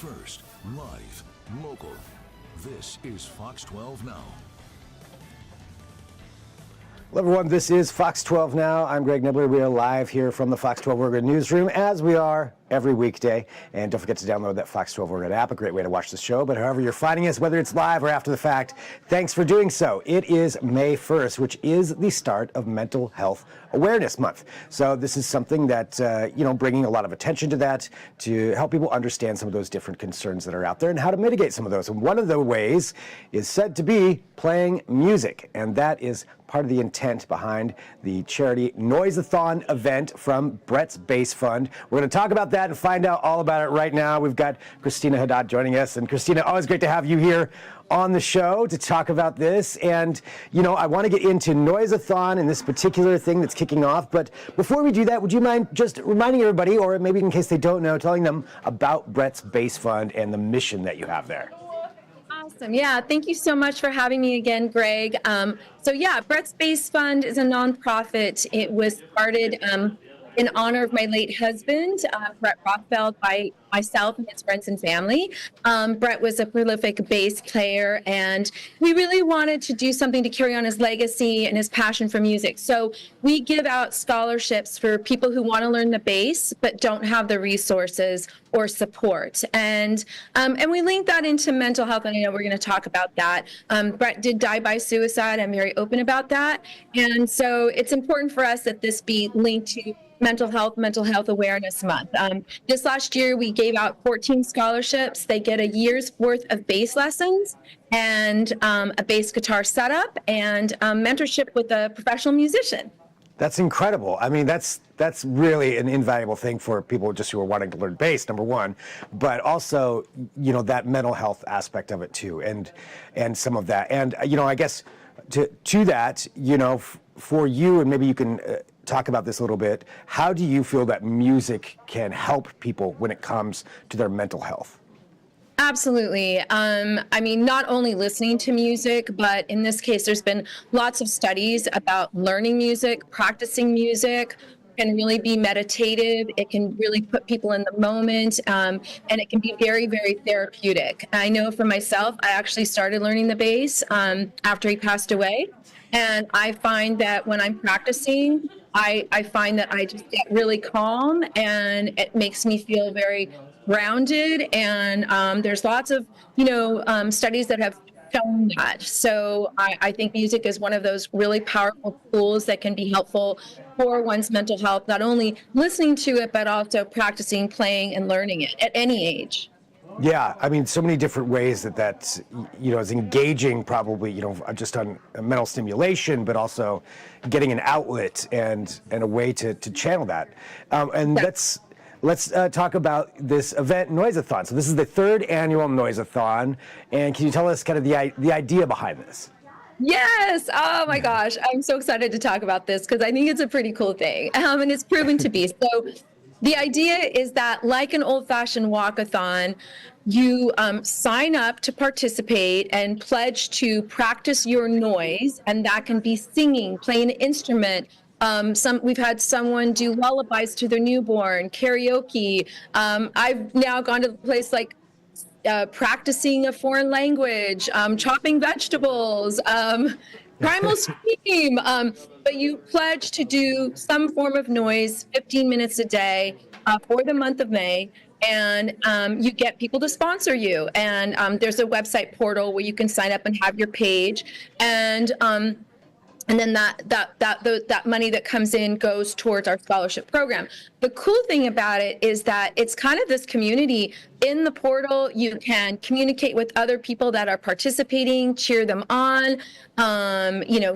First, live, local. This is Fox 12 Now. Hello everyone, this is Fox 12 Now. I'm Greg Nibbler. We are live here from the Fox 12 Oregon newsroom, as we are every weekday. And don't forget to download that Fox 12 Oregon app, a great way to watch the show. But however you're finding us, whether it's live or after the fact, thanks for doing so. It is May 1st, which is the start of Mental Health Awareness Month. So this is something that, bringing a lot of attention to that to help people understand some of those different concerns that are out there and how to mitigate some of those. And one of the ways is said to be playing music. And that is part of the intent behind the charity Noise-A-Thon event from Brett's Bass Fund. We're going to talk about that and find out all about it right now. We've got Christina Haddad joining us. And Christina, always great to have you here on the show to talk about this. And, I want to get into Noise-A-Thon and this particular thing that's kicking off. But before we do that, would you mind just reminding everybody, or maybe in case they don't know, telling them about Brett's Bass Fund and the mission that you have there? Awesome. Yeah, thank you so much for having me again, Greg. Brett's Bass Fund is a nonprofit. It was started in honor of my late husband, Brett Rothfeld, by myself and his friends and family. Brett was a prolific bass player, and we really wanted to do something to carry on his legacy and his passion for music. So we give out scholarships for people who want to learn the bass but don't have the resources or support. And we link that into mental health, and I know we're going to talk about that. Brett did die by suicide. I'm very open about that. And so it's important for us that this be linked to Mental Health Awareness Month. This last year, we gave out 14 scholarships. They get a year's worth of bass lessons and a bass guitar setup and mentorship with a professional musician. That's incredible. I mean, that's really an invaluable thing for people just who are wanting to learn bass, number one, but also, that mental health aspect of it too, and some of that. And, I guess to that, for you, and maybe you can talk about this a little bit, how do you feel that music can help people when it comes to their mental health? Absolutely. Not only listening to music, but in this case, there's been lots of studies about learning music, practicing music. It can really be meditative. It can really put people in the moment, and it can be very, very therapeutic. I know for myself, I actually started learning the bass after he passed away. And I find that when I'm practicing, I find that I just get really calm, and it makes me feel very grounded. And there's lots of, studies that have shown that. So I think music is one of those really powerful tools that can be helpful for one's mental health, not only listening to it, but also practicing, playing, and learning it at any age. Yeah, so many different ways that is engaging, probably, just on mental stimulation, but also getting an outlet and a way to channel that. Let's talk about this event, Noise-A-Thon. So this is the third annual Noise-A-Thon, and can you tell us kind of the idea behind this? Yes. Oh my gosh, I'm so excited to talk about this because I think it's a pretty cool thing, and it's proven to be. So the idea is that, like an old-fashioned walkathon, you sign up to participate and pledge to practice your noise, and that can be singing, playing an instrument. We've had someone do lullabies to their newborn, karaoke. I've now gone to a place like practicing a foreign language, chopping vegetables, primal scream. But you pledge to do some form of noise 15 minutes a day for the month of May. And you get people to sponsor you. And there's a website portal where you can sign up and have your page. And then that money that comes in goes towards our scholarship program. The cool thing about it is that it's kind of this community. In the portal, you can communicate with other people that are participating, cheer them on,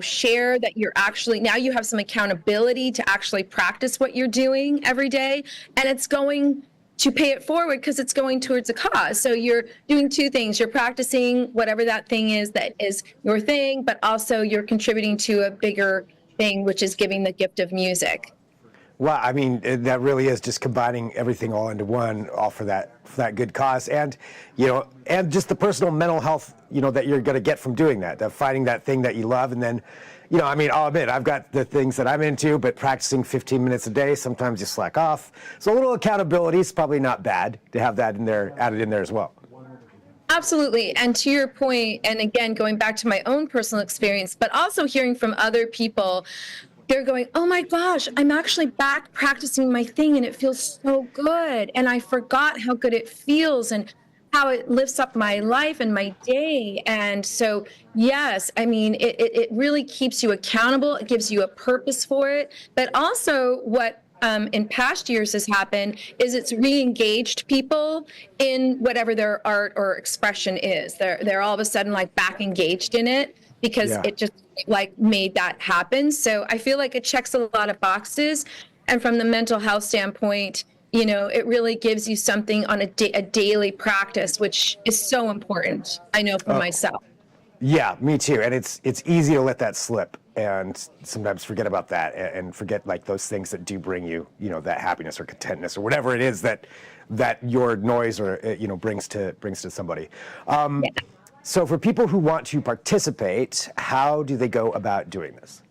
share that you're actually, now you have some accountability to actually practice what you're doing every day. And it's going to pay it forward because it's going towards a cause. So you're doing two things. You're practicing whatever that thing is that is your thing, but also you're contributing to a bigger thing, which is giving the gift of music. Well, that really is just combining everything all into one, all for that good cause, and and just the personal mental health, that you're going to get from doing that, finding that thing that you love, and then you know, I mean, I'll admit, I've got the things that I'm into, but practicing 15 minutes a day, sometimes you slack off. So a little accountability is probably not bad to have that in there, added in there as well. Absolutely. And to your point, and again, going back to my own personal experience, but also hearing from other people, they're going, oh my gosh, I'm actually back practicing my thing and it feels so good. And I forgot how good it feels and how it lifts up my life and my day. And so, yes, I mean, it really keeps you accountable. It gives you a purpose for it. But also what in past years has happened is it's re-engaged people in whatever their art or expression is. They're all of a sudden like back engaged in it because it just like made that happen. So I feel like it checks a lot of boxes. And from the mental health standpoint, you know, it really gives you something on a daily practice, which is so important. I know for myself. Yeah, me too. And it's easy to let that slip and sometimes forget about that and forget like those things that do bring you, you know, that happiness or contentness or whatever it is that your noise or, you know, brings to somebody. So for people who want to participate, how do they go about doing this?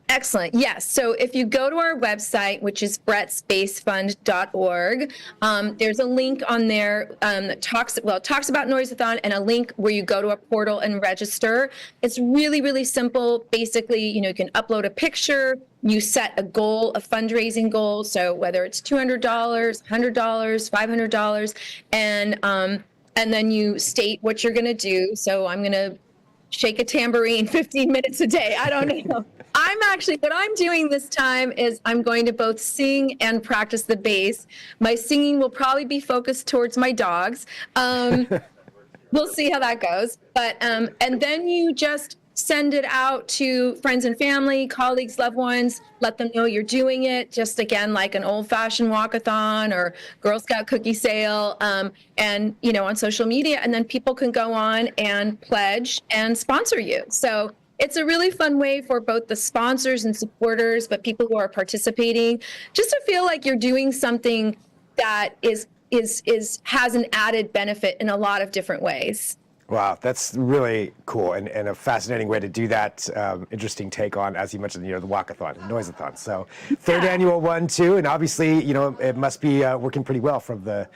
Excellent. Yes. So if you go to our website, which is brettspacefund.org, there's a link on there that talks about Noise-A-Thon and a link where you go to a portal and register. It's really, really simple. Basically, you know, you can upload a picture, you set a goal, a fundraising goal. So whether it's $200, $100, $500, and then you state what you're going to do. So I'm going to shake a tambourine 15 minutes a day. I don't know. What I'm doing this time is I'm going to both sing and practice the bass. My singing will probably be focused towards my dogs. We'll see how that goes. But, and then you just send it out to friends and family, colleagues, loved ones, let them know you're doing it. Just again, like an old fashioned walk-a-thon or Girl Scout cookie sale, and, you know, on social media. And then people can go on and pledge and sponsor you. So it's a really fun way for both the sponsors and supporters, but people who are participating, just to feel like you're doing something that has an added benefit in a lot of different ways. Wow, that's really cool and a fascinating way to do that. Interesting take on, as you mentioned, you know, the walk-a-thon, Noise-A-Thon. So third annual one too, and obviously, you know, it must be working pretty well from the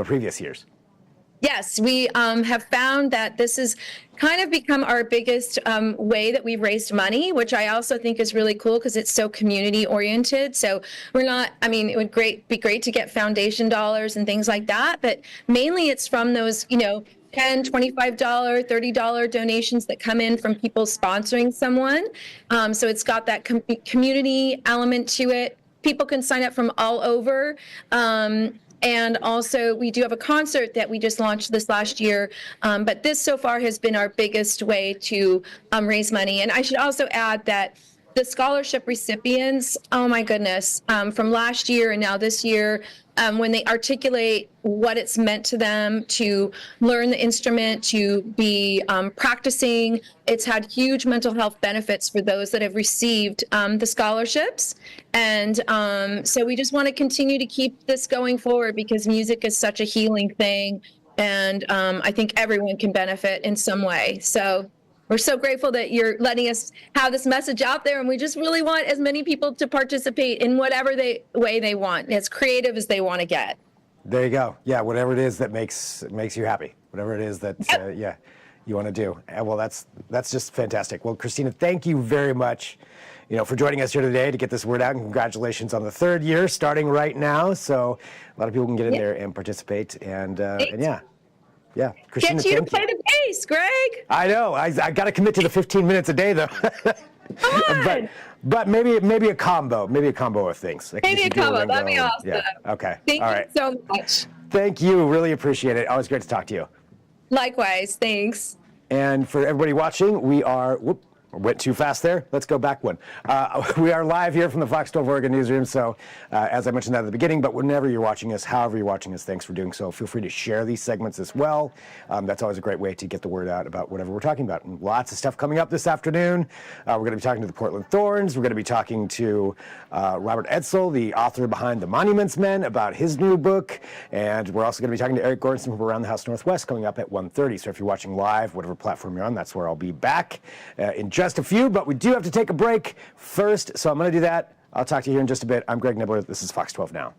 previous years. Yes, we have found that this has kind of become our biggest way that we've raised money, which I also think is really cool because it's so community oriented. So we're not, I mean, it would be great to get foundation dollars and things like that, but mainly it's from those, you know, $10, $25, $30 donations that come in from people sponsoring someone. So it's got that community element to it. People can sign up from all over. And also, we do have a concert that we just launched this last year. But this so far has been our biggest way to raise money. And I should also add that the scholarship recipients, oh my goodness, from last year and now this year, when they articulate what it's meant to them to learn the instrument, to be practicing, it's had huge mental health benefits for those that have received the scholarships. And so we just want to continue to keep this going forward because music is such a healing thing. And I think everyone can benefit in some way. So we're so grateful that you're letting us have this message out there, and we just really want as many people to participate in whatever way they want, as creative as they want to get. There you go. Yeah, whatever it is that makes you happy, whatever it is that you want to do. Well, that's just fantastic. Well, Christina, thank you very much, you know, for joining us here today to get this word out, and congratulations on the third year starting right now. So a lot of people can get in there and participate, and yeah. Yeah, Christina, get you to play the bass, Greg. I know. I got to commit to the 15 minutes a day, though. Come on. But maybe a combo of things. Like maybe a combo. That'd be awesome. Yeah. Okay. Thank you so much. Thank you. Really appreciate it. Always great to talk to you. Likewise. Thanks. And for everybody watching, we are. Went too fast there. Let's go back one. We are live here from the Fox 12 Oregon newsroom. So as I mentioned that at the beginning, but whenever you're watching us, however you're watching us, thanks for doing so. Feel free to share these segments as well. That's always a great way to get the word out about whatever we're talking about. And lots of stuff coming up this afternoon. We're going to be talking to the Portland Thorns. We're going to be talking to Robert Edsel, the author behind The Monuments Men, about his new book. And we're also going to be talking to Eric Gordon from Around the House Northwest coming up at 1:30. So if you're watching live, whatever platform you're on, that's where I'll be back in just just a few, but we do have to take a break first, so I'm going to do that. I'll talk to you here in just a bit. I'm Greg Nibbler. This is Fox 12 Now.